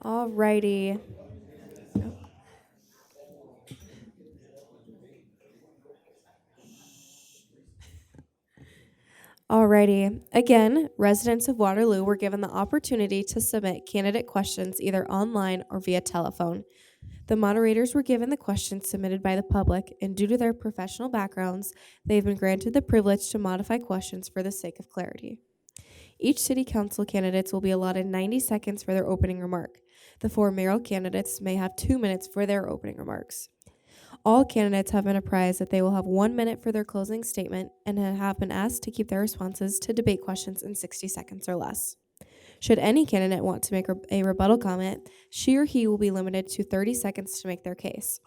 Alrighty. Alrighty. Again, residents of Waterloo were given the opportunity to submit candidate questions either online or via telephone. The moderators were given the questions submitted by the public, and due to their professional backgrounds, they have been granted the privilege to modify questions for the sake of clarity. Each city council candidates will be allotted 90 seconds for their opening remark. The 4 mayoral candidates may have 2 minutes for their opening remarks. All candidates have been apprised that they will have 1 minute for their closing statement and have been asked to keep their responses to debate questions in 60 seconds or less. Should any candidate want to make a rebuttal comment, she or he will be limited to 30 seconds to make their case.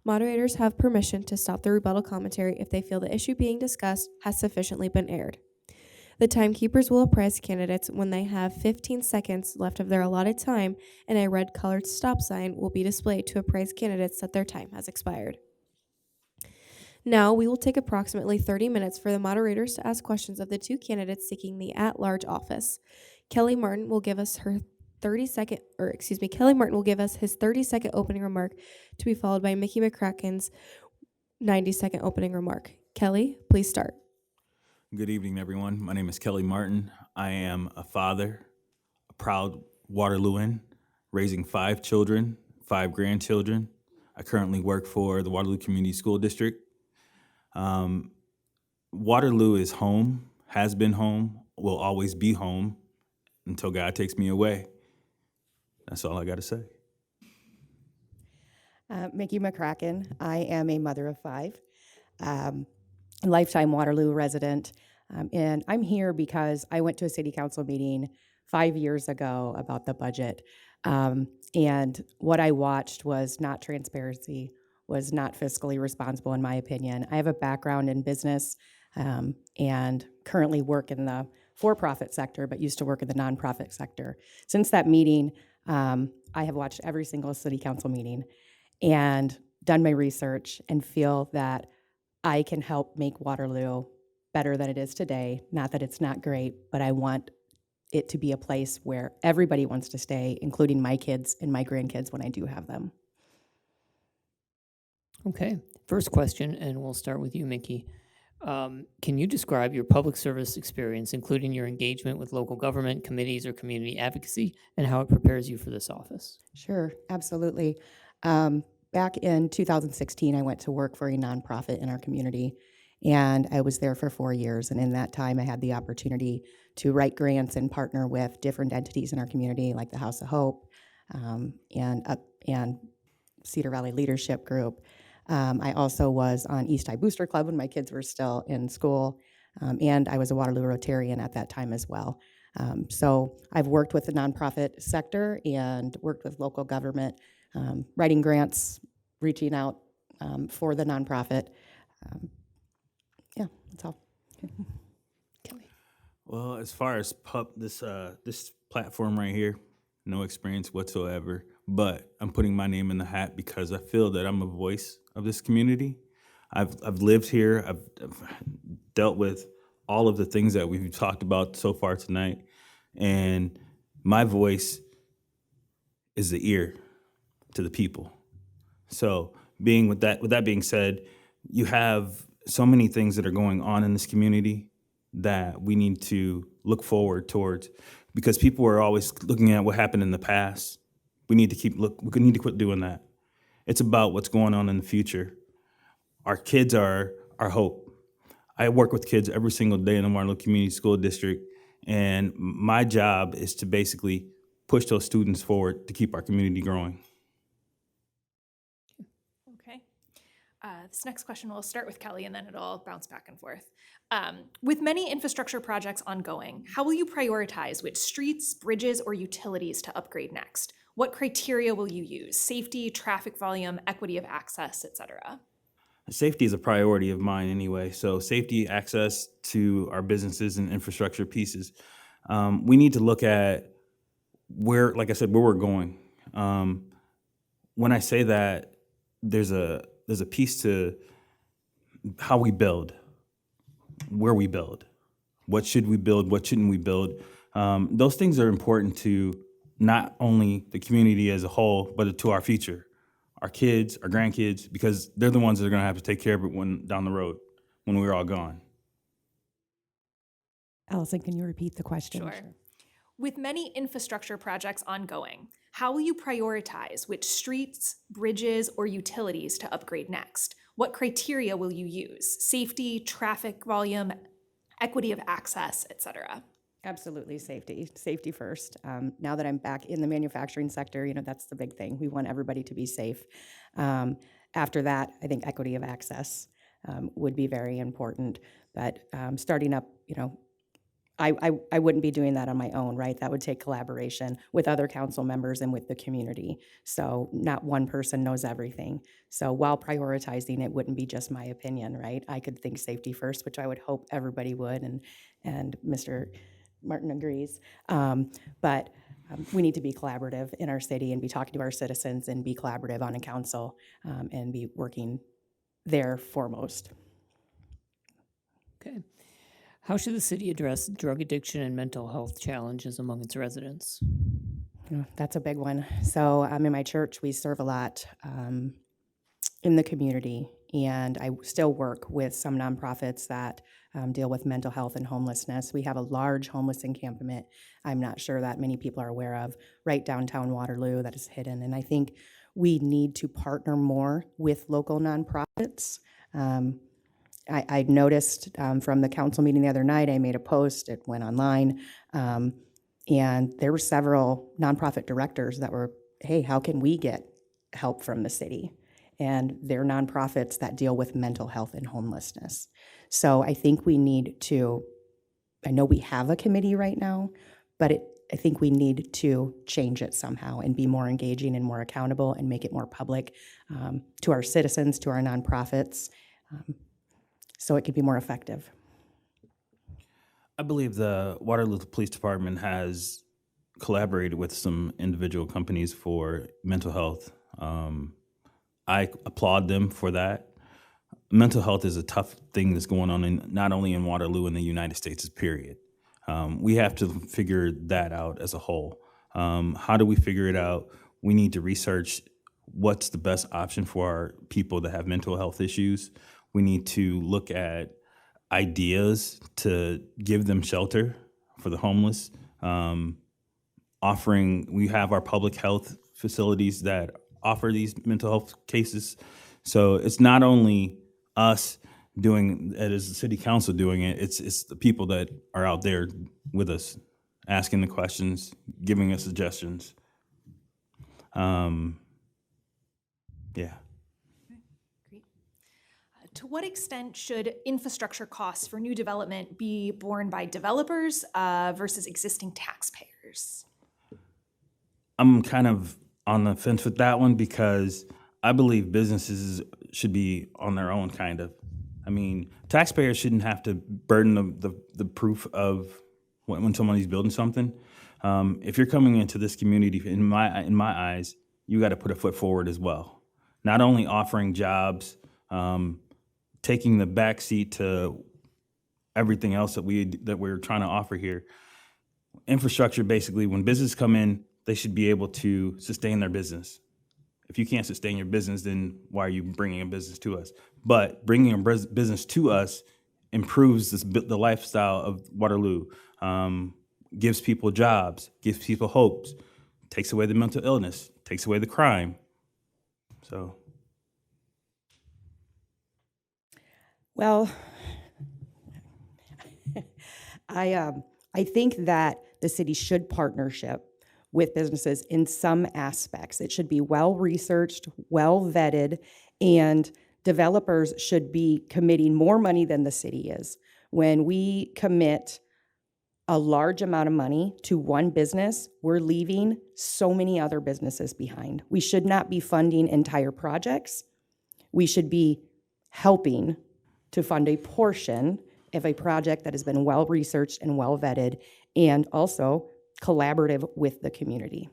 Moderators have permission to stop the rebuttal commentary if they feel the issue being discussed has sufficiently been aired. The timekeepers will apprise candidates when they have 15 seconds left of their allotted time, and a red colored stop sign will be displayed to apprise candidates that their time has expired. Now, we will take approximately 30 minutes for the moderators to ask questions of the 2 candidates seeking the at-large office. Kelly Martin will give us his 30-second opening remark, to be followed by Mickey McCracken's 90-second opening remark. Kelly, please start. Good evening, everyone. My name is Kelly Martin. I am a father, a proud Waterlooan, raising 5 children, 5 grandchildren. I currently work for the Waterloo Community School District. Waterloo is home, has been home, will always be home until God takes me away. That's all I got to say. Mickey McCracken. I am a mother of 5, lifetime Waterloo resident, and I'm here because I went to a city council meeting 5 years ago about the budget, and what I watched was not transparency, was not fiscally responsible in my opinion. I have a background in business and currently work in the for-profit sector, but used to work in the nonprofit sector. Since that meeting, I have watched every single city council meeting and done my research and feel that I can help make Waterloo better than it is today. Not that it's not great, but I want it to be a place where everybody wants to stay, including my kids and my grandkids when I do have them. Okay, first question, and we'll start with you, Mickey. Can you describe your public service experience, including your engagement with local government, committees, or community advocacy, and how it prepares you for this office? Sure, absolutely. Back in 2016, I went to work for a nonprofit in our community, and I was there for 4 years. And in that time, I had the opportunity to write grants and partner with different entities in our community, like the House of Hope and Cedar Valley Leadership Group. I also was on East High Booster Club when my kids were still in school, and I was a Waterloo Rotarian at that time as well. So I've worked with the nonprofit sector and worked with local government, writing grants, reaching out for the nonprofit. Yeah, that's all. Kelly. Well, as far as this platform right here, no experience whatsoever, but I'm putting my name in the hat because I feel that I'm a voice of this community. I've lived here. I've dealt with all of the things that we've talked about so far tonight, and my voice is the ear to the people. So, with that being said, you have so many things that are going on in this community that we need to look forward towards, because people are always looking at what happened in the past. We need to quit doing that. It's about what's going on in the future. Our kids are our hope. I work with kids every single day in the Waterloo Community School District, and my job is to basically push those students forward to keep our community growing. Okay. This next question will start with Kelly, and then it'll bounce back and forth. With many infrastructure projects ongoing, how will you prioritize which streets, bridges, or utilities to upgrade next? What criteria will you use? Safety, traffic volume, equity of access, et cetera? Safety is a priority of mine anyway. So safety, access to our businesses and infrastructure pieces. We need to look at where, like I said, where we're going. When I say that, there's a piece to how we build, where we build. What should we build? What shouldn't we build? Those things are important to not only the community as a whole, but to our future, our kids, our grandkids, because they're the ones that are going to have to take care of it when down the road, when we're all gone. Allison, can you repeat the question? Sure. With many infrastructure projects ongoing, how will you prioritize which streets, bridges, or utilities to upgrade next? What criteria will you use? Safety, traffic volume, equity of access, etc. Absolutely, safety first. Now that I'm back in the manufacturing sector, that's the big thing. We want everybody to be safe. After that, I think equity of access would be very important. But starting up, I wouldn't be doing that on my own, right? That would take collaboration with other council members and with the community. So not one person knows everything. So while prioritizing, it wouldn't be just my opinion, right? I could think safety first, which I would hope everybody would, and Mr. Martin agrees. But we need to be collaborative in our city and be talking to our citizens and be collaborative on a council and be working there foremost. Okay. How should the city address drug addiction and mental health challenges among its residents? That's a big one. So in my church, we serve a lot in the community, and I still work with some nonprofits that deal with mental health and homelessness. We have a large homeless encampment I'm not sure that many people are aware of, right downtown Waterloo, that is hidden. And I think we need to partner more with local nonprofits. I noticed from the council meeting the other night, I made a post, it went online, and there were several nonprofit directors that were, hey, how can we get help from the city? And they're nonprofits that deal with mental health and homelessness. So I think we need to, I know we have a committee right now, but I think we need to change it somehow and be more engaging and more accountable and make it more public to our citizens, to our nonprofits, so it could be more effective. I believe the Waterloo Police Department has collaborated with some individual companies for mental health. I applaud them for that. Mental health is a tough thing that's going on not only in Waterloo, in the United States, period. We have to figure that out as a whole. How do we figure it out? We need to research what's the best option for our people that have mental health issues. We need to look at ideas to give them shelter for the homeless. We have our public health facilities that offer these mental health cases. So it's not only us doing it as the city council doing it, it's the people that are out there with us, asking the questions, giving us suggestions. Yeah. Great. To what extent should infrastructure costs for new development be borne by developers versus existing taxpayers? I'm kind of on the fence with that one because I believe businesses should be on their own, kind of. I mean, taxpayers shouldn't have to burden the proof of when somebody's building something. If you're coming into this community, in my eyes, you got to put a foot forward as well. Not only offering jobs, taking the backseat to everything else that we're trying to offer here. Infrastructure, basically, when businesses come in, they should be able to sustain their business. If you can't sustain your business, then why are you bringing a business to us? But bringing a business to us improves the lifestyle of Waterloo, gives people jobs, gives people hopes, takes away the mental illness, takes away the crime. So. Well, I think that the city should partnership with businesses in some aspects. It should be well-researched, well-vetted, and developers should be committing more money than the city is. When we commit a large amount of money to one business, we're leaving so many other businesses behind. We should not be funding entire projects. We should be helping to fund a portion of a project that has been well-researched and well-vetted, and also collaborative with the community.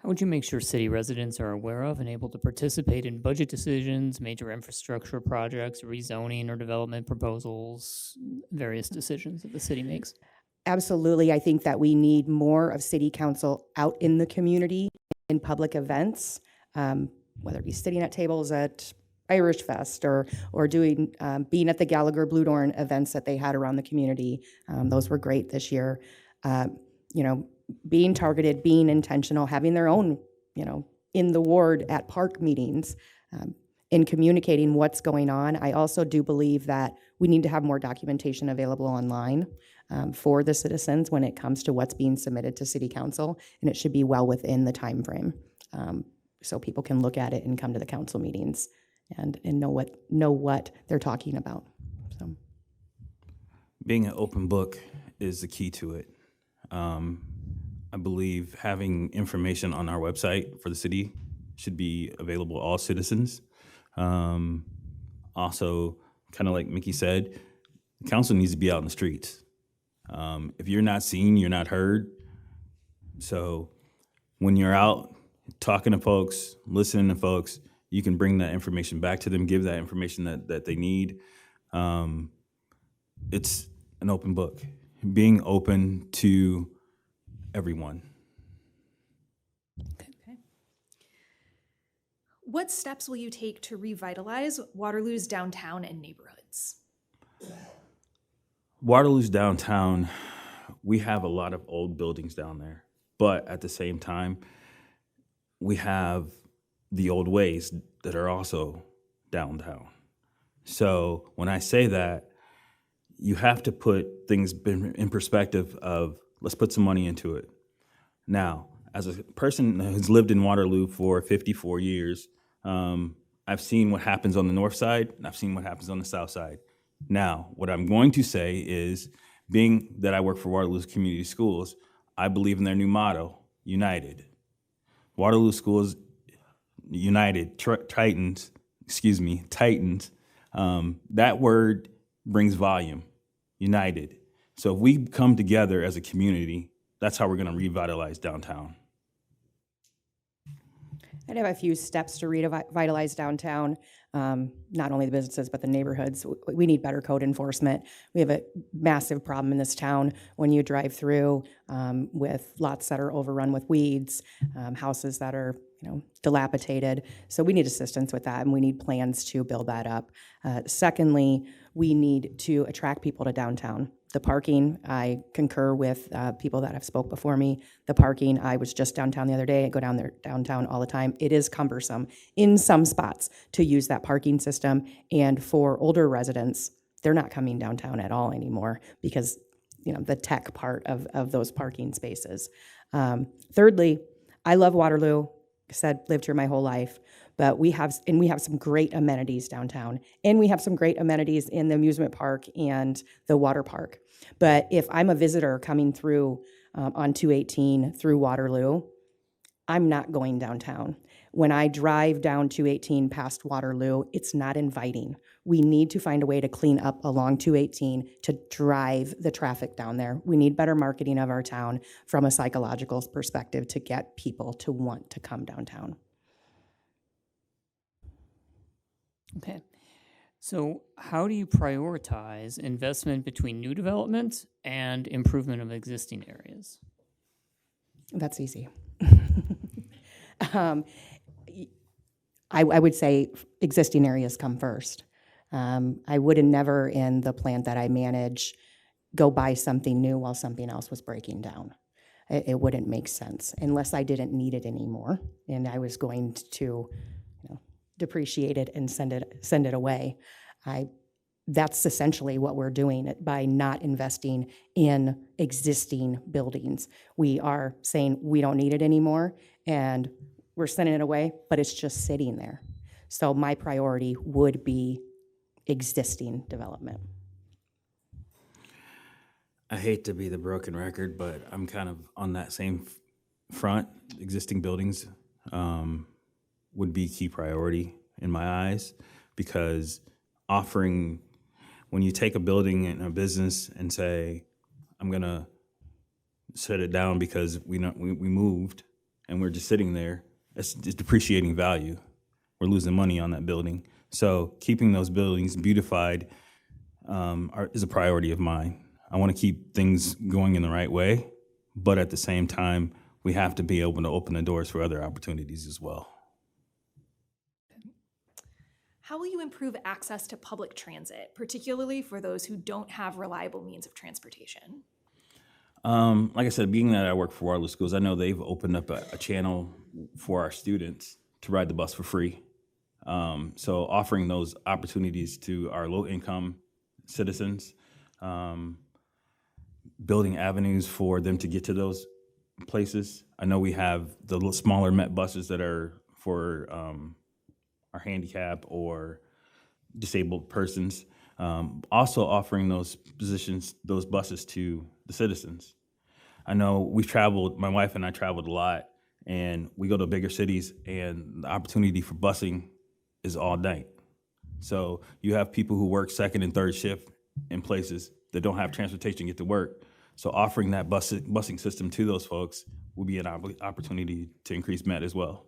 How would you make sure city residents are aware of and able to participate in budget decisions, major infrastructure projects, rezoning or development proposals, various decisions that the city makes? Absolutely. I think that we need more of city council out in the community in public events, whether it be sitting at tables at Irish Fest or doing being at the Gallagher Blue Dorn events that they had around the community. Those were great this year. You know, being targeted, being intentional, having their own, you know, in the ward at park meetings, in communicating what's going on. I also do believe that we need to have more documentation available online for the citizens when it comes to what's being submitted to city council, and it should be well within the time frame, so people can look at it and come to the council meetings and know what they're talking about. So, Being an open book is the key to it. I believe having information on our website for the city should be available to all citizens. Also, kind of like Mickey said, the council needs to be out in the streets. If you're not seen, you're not heard. So when you're out talking to folks, listening to folks, you can bring that information back to them, give that information that they need. It's an open book, being open to everyone. Okay. What steps will you take to revitalize Waterloo's downtown and neighborhoods? Waterloo's downtown, we have a lot of old buildings down there, but at the same time, we have the old ways that are also downtown. So when I say that, you have to put things in perspective of, let's put some money into it. Now, as a person who's lived in Waterloo for 54 years, I've seen what happens on the north side, and I've seen what happens on the south side. Now, what I'm going to say is, being that I work for Waterloo's Community Schools, I believe in their new motto, United. Waterloo Schools United, Titans. That word brings volume, united. So if we come together as a community, that's how we're going to revitalize downtown. I'd have a few steps to revitalize downtown, not only the businesses, but the neighborhoods. We need better code enforcement. We have a massive problem in this town when you drive through with lots that are overrun with weeds, houses that are dilapidated. So we need assistance with that, and we need plans to build that up. Secondly, we need to attract people to downtown. The parking, I concur with people that have spoke before me. The parking, I was just downtown the other day. I go down there downtown all the time. It is cumbersome in some spots to use that parking system. And for older residents, they're not coming downtown at all anymore because the tech part of those parking spaces. Thirdly, I love Waterloo. Like I said, lived here my whole life. But we have some great amenities downtown, and we have some great amenities in the amusement park and the water park. But if I'm a visitor coming through on 218 through Waterloo, I'm not going downtown. When I drive down 218 past Waterloo, it's not inviting. We need to find a way to clean up along 218 to drive the traffic down there. We need better marketing of our town from a psychological perspective to get people to want to come downtown. Okay. So how do you prioritize investment between new development and improvement of existing areas? That's easy. I would say existing areas come first. I would never, in the plant that I manage, go buy something new while something else was breaking down. It wouldn't make sense unless I didn't need it anymore and I was going to depreciate it and send it away. That's essentially what we're doing by not investing in existing buildings. We are saying we don't need it anymore and we're sending it away, but it's just sitting there. So my priority would be existing development. I hate to be the broken record, but I'm kind of on that same front. Existing buildings would be key priority in my eyes, because when you take a building in a business and say, I'm gonna shut it down because we moved, and we're just sitting there. It's depreciating value. We're losing money on that building. So keeping those buildings beautified is a priority of mine. I want to keep things going in the right way, but at the same time, we have to be able to open the doors for other opportunities as well. How will you improve access to public transit, particularly for those who don't have reliable means of transportation? Like I said, being that I work for Waterloo Schools, I know they've opened up a channel for our students to ride the bus for free. So offering those opportunities to our low-income citizens, building avenues for them to get to those places. I know we have the little smaller Met buses that are for our handicap or disabled persons. Also offering those buses to the citizens. I know my wife and I traveled a lot, and we go to bigger cities, and the opportunity for busing is all night. So you have people who work second and third shift in places that don't have transportation to get to work. So offering that busing system to those folks will be an opportunity to increase Met as well.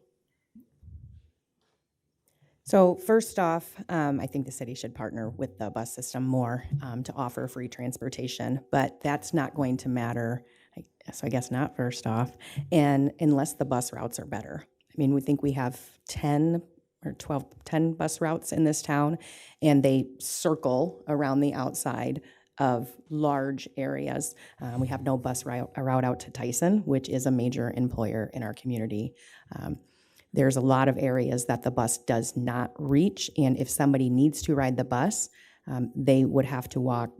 So first off, I think the city should partner with the bus system more to offer free transportation, but that's not going to matter, so I guess not first off, and unless the bus routes are better. I mean, we think we have 10 bus routes in this town, and they circle around the outside of large areas. We have no bus route out to Tyson, which is a major employer in our community. There's a lot of areas that the bus does not reach, and if somebody needs to ride the bus, they would have to walk,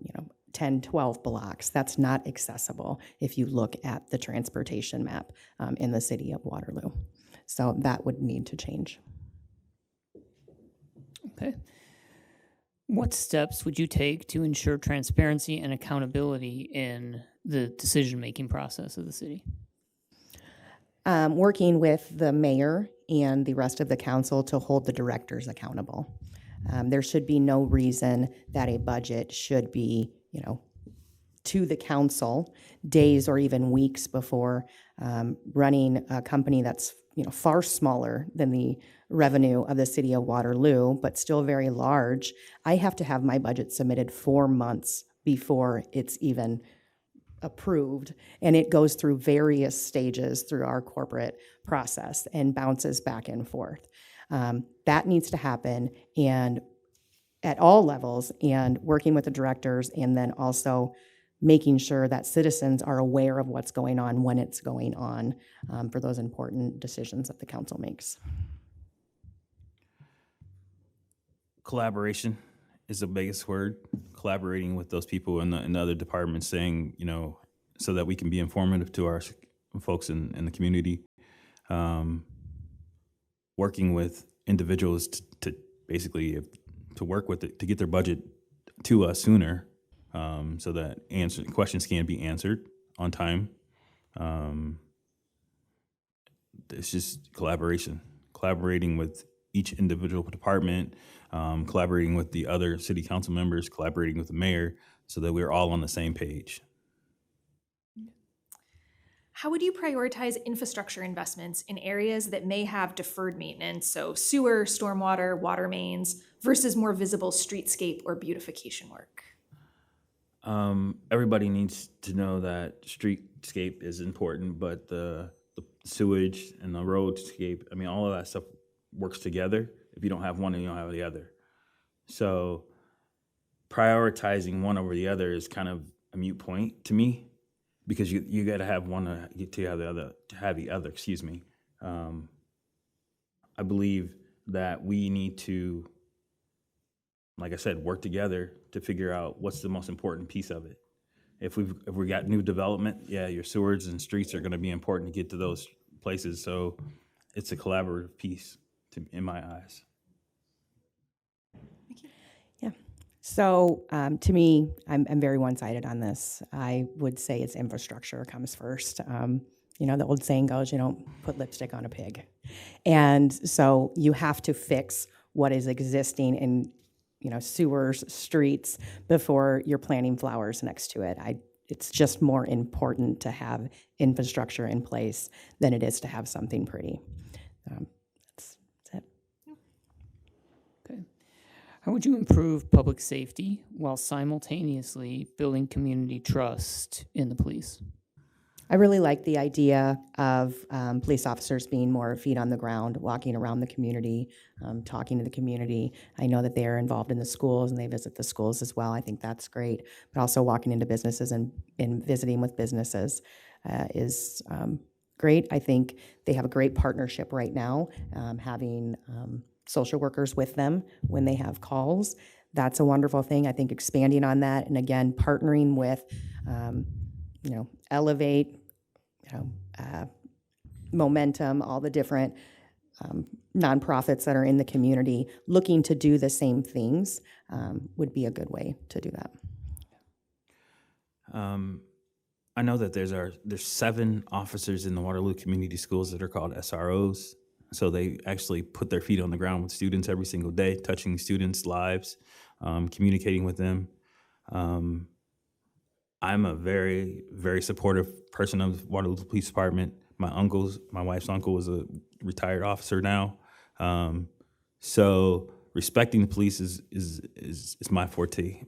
10, 12 blocks. That's not accessible if you look at the transportation map in the city of Waterloo. So that would need to change. Okay. What steps would you take to ensure transparency and accountability in the decision-making process of the city? Working with the mayor and the rest of the council to hold the directors accountable. There should be no reason that a budget should be, to the council days or even weeks before running a company that's, far smaller than the revenue of the city of Waterloo, but still very large. I have to have my budget submitted 4 months before it's even approved, and it goes through various stages through our corporate process and bounces back and forth. That needs to happen, and at all levels, and working with the directors, and then also making sure that citizens are aware of what's going on when it's going on for those important decisions that the council makes. Collaboration is the biggest word. Collaborating with those people in the other departments, saying, so that we can be informative to our folks in the community. Working with individuals to basically to work with it, to get their budget to us sooner, so that questions can be answered on time. It's just collaborating with each individual department, collaborating with the other city council members, collaborating with the mayor, so that we're all on the same page. How would you prioritize infrastructure investments in areas that may have deferred maintenance, so sewer, stormwater, water mains, versus more visible streetscape or beautification work? Everybody needs to know that streetscape is important, but the sewage and the roadscape, all of that stuff works together. If you don't have one, then you don't have the other. So prioritizing one over the other is kind of a moot point to me, because you got to have one to have the other. Excuse me. I believe that we need to, like I said, work together to figure out what's the most important piece of it. If we got new development, your sewers and streets are going to be important to get to those places. So it's a collaborative piece in my eyes. Yeah. So to me, I'm very one-sided on this. I would say it's infrastructure comes first. The old saying goes, you don't put lipstick on a pig. And so you have to fix what is existing in, sewers, streets, before you're planting flowers next to it. it's just more important to have infrastructure in place than it is to have something pretty. That's it. Okay. How would you improve public safety while simultaneously building community trust in the police? I really like the idea of police officers being more feet on the ground, walking around the community, talking to the community. I know that they are involved in the schools and they visit the schools as well. I think that's great. But also walking into businesses and visiting with businesses is great. I think they have a great partnership right now, having social workers with them when they have calls. That's a wonderful thing. I think expanding on that and again, partnering with Elevate, Momentum, all the different nonprofits that are in the community looking to do the same things would be a good way to do that. I know that there's 7 officers in the Waterloo Community Schools that are called SROs. So they actually put their feet on the ground with students every single day, touching students' lives, communicating with them. I'm a very, very supportive person of Waterloo Police Department. My wife's uncle is a retired officer now. So respecting the police is my forte.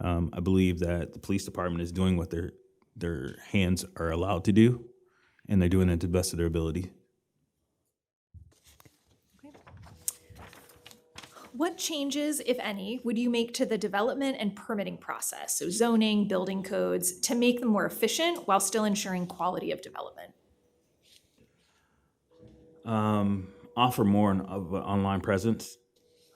I believe that the police department is doing what their hands are allowed to do, and they're doing it to the best of their ability. What changes, if any, would you make to the development and permitting process, so zoning, building codes, to make them more efficient while still ensuring quality of development? Offer more of an online presence.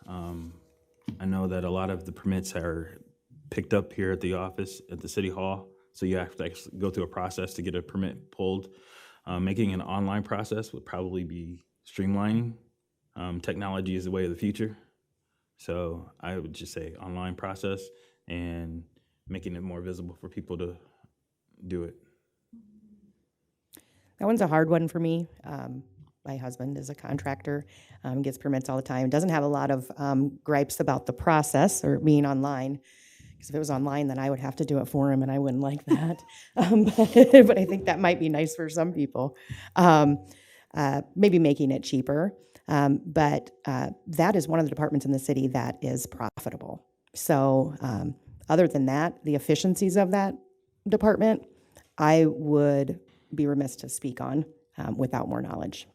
I know that a lot of the permits are picked up here at the office at the city hall, so you have to actually go through a process to get a permit pulled. Making an online process would probably be streamlining. Technology is the way of the future. So I would just say online process and making it more visible for people to do it. That one's a hard one for me. My husband is a contractor, gets permits all the time, doesn't have a lot of gripes about the process or being online. Because if it was online, then I would have to do it for him, and I wouldn't like that. But I think that might be nice for some people. Maybe making it cheaper. But that is one of the departments in the city that is profitable. So other than that, the efficiencies of that department, I would be remiss to speak on without more knowledge.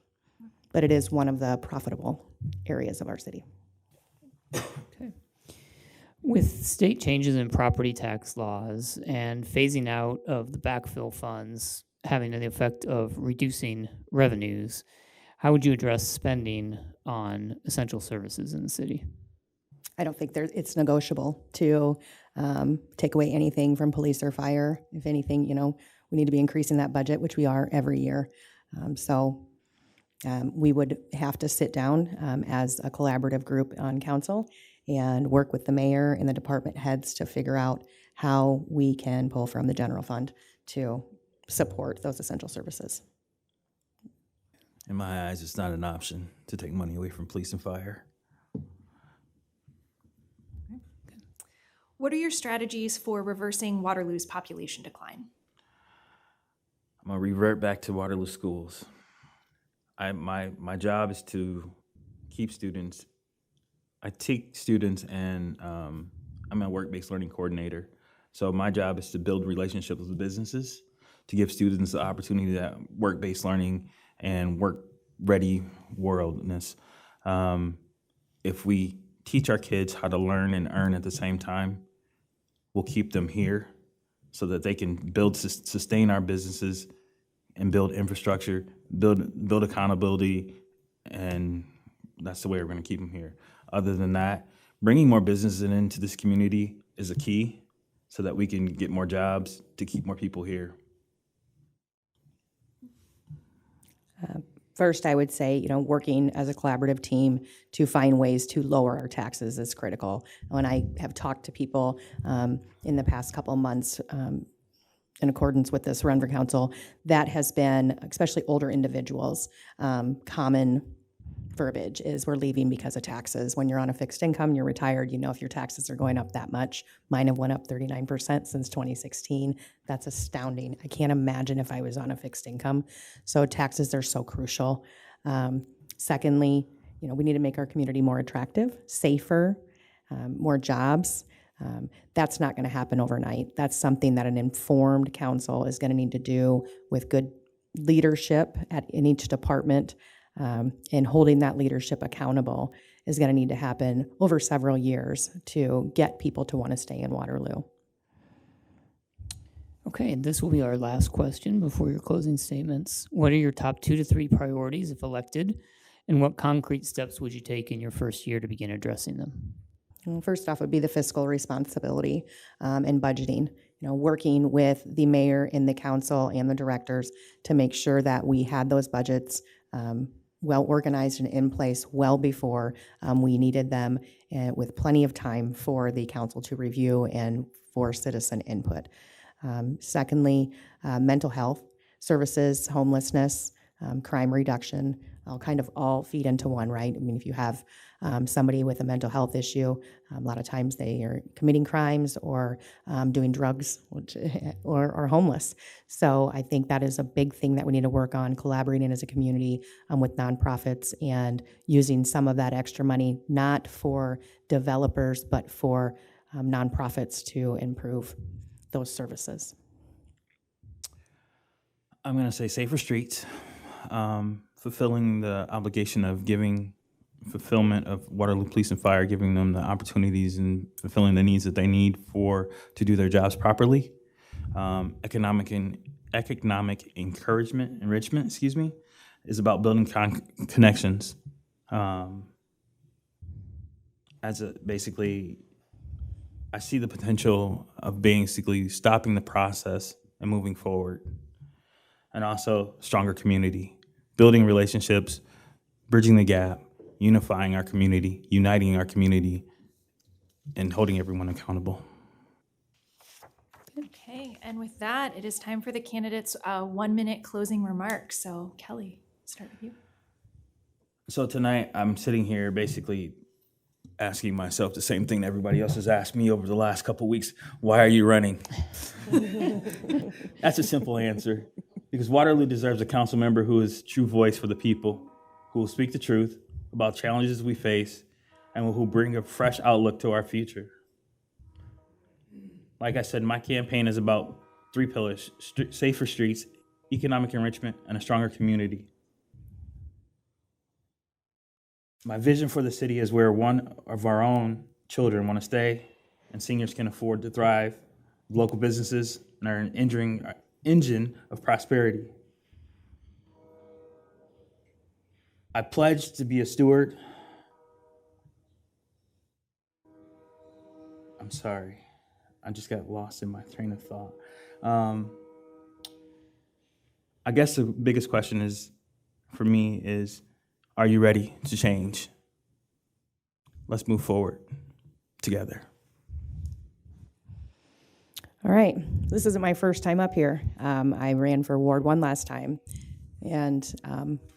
But it is one of the profitable areas of our city. Okay. With state changes in property tax laws and phasing out of the backfill funds having the effect of reducing revenues, how would you address spending on essential services in the city? I don't think it's negotiable to take away anything from police or fire. If anything, we need to be increasing that budget, which we are every year. We would have to sit down as a collaborative group on council and work with the mayor and the department heads to figure out how we can pull from the general fund to support those essential services. In my eyes, it's not an option to take money away from police and fire. What are your strategies for reversing Waterloo's population decline? I'm gonna revert back to Waterloo schools. My job is to keep students. I take students and I'm a work-based learning coordinator. So my job is to build relationships with businesses, to give students the opportunity to work-based learning and work-ready worldness. If we teach our kids how to learn and earn at the same time, we'll keep them here so that they can sustain our businesses and build infrastructure, build accountability, and that's the way we're going to keep them here. Other than that, bringing more businesses into this community is a key so that we can get more jobs to keep more people here. First, I would say, working as a collaborative team to find ways to lower our taxes is critical. When I have talked to people in the past couple of months, in accordance with this run for council, that has been, especially older individuals, common verbiage is we're leaving because of taxes. When you're on a fixed income, you're retired, you know if your taxes are going up that much. Mine have went up 39% since 2016. That's astounding. I can't imagine if I was on a fixed income. So taxes are so crucial. Secondly, we need to make our community more attractive, safer, more jobs. That's not going to happen overnight. That's something that an informed council is going to need to do with good leadership in each department, and holding that leadership accountable is going to need to happen over several years to get people to want to stay in Waterloo. Okay, this will be our last question before your closing statements. What are your top 2 to 3 priorities if elected, and what concrete steps would you take in your first year to begin addressing them? Well, first off would be the fiscal responsibility and budgeting. Working with the mayor and the council and the directors to make sure that we had those budgets well organized and in place well before we needed them, with plenty of time for the council to review and for citizen input. Secondly, mental health services, homelessness, crime reduction, all feed into one, right? I mean, if you have somebody with a mental health issue, a lot of times they are committing crimes or doing drugs or homeless. So I think that is a big thing that we need to work on, collaborating as a community with nonprofits and using some of that extra money, not for developers, but for nonprofits to improve those services. I'm going to say safer streets, fulfilling the obligation of giving fulfillment of Waterloo Police and Fire, giving them the opportunities and fulfilling the needs that they need to do their jobs properly. Economic enrichment, is about building connections. I see the potential of basically stopping the process and moving forward. And also stronger community, building relationships, bridging the gap, unifying our community, uniting our community, and holding everyone accountable. Okay, and with that, it is time for the candidates' 1-minute closing remarks. So Kelly, start with you. So tonight, I'm sitting here basically asking myself the same thing that everybody else has asked me over the last couple weeks. Why are you running? That's a simple answer. Because Waterloo deserves a council member who is true voice for the people, who will speak the truth about challenges we face, and who will bring a fresh outlook to our future. Like I said, my campaign is about 3 pillars: safer streets, economic enrichment, and a stronger community. My vision for the city is where one of our own children want to stay, and seniors can afford to thrive, local businesses, and are an engine of prosperity. I pledge to be a steward. I'm sorry. I just got lost in my train of thought. I guess the biggest question for me is, are you ready to change? Let's move forward together. All right, this isn't my first time up here. I ran for Ward 1 last time, and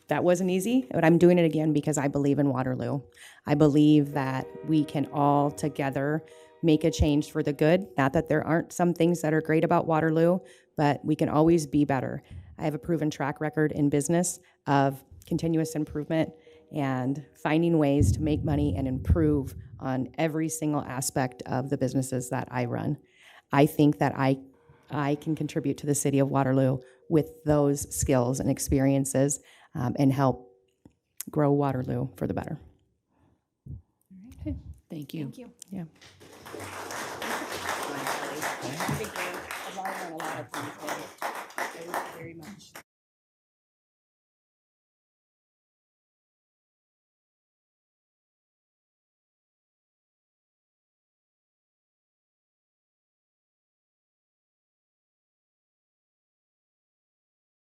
that wasn't easy, but I'm doing it again because I believe in Waterloo. I believe that we can all together make a change for the good. Not that there aren't some things that are great about Waterloo, but we can always be better. I have a proven track record in business of continuous improvement and finding ways to make money and improve on every single aspect of the businesses that I run. I think that I can contribute to the city of Waterloo with those skills and experiences, and help grow Waterloo for the better. Okay, thank you. Thank you. Yeah. I've learned a lot of things. Thank you very much.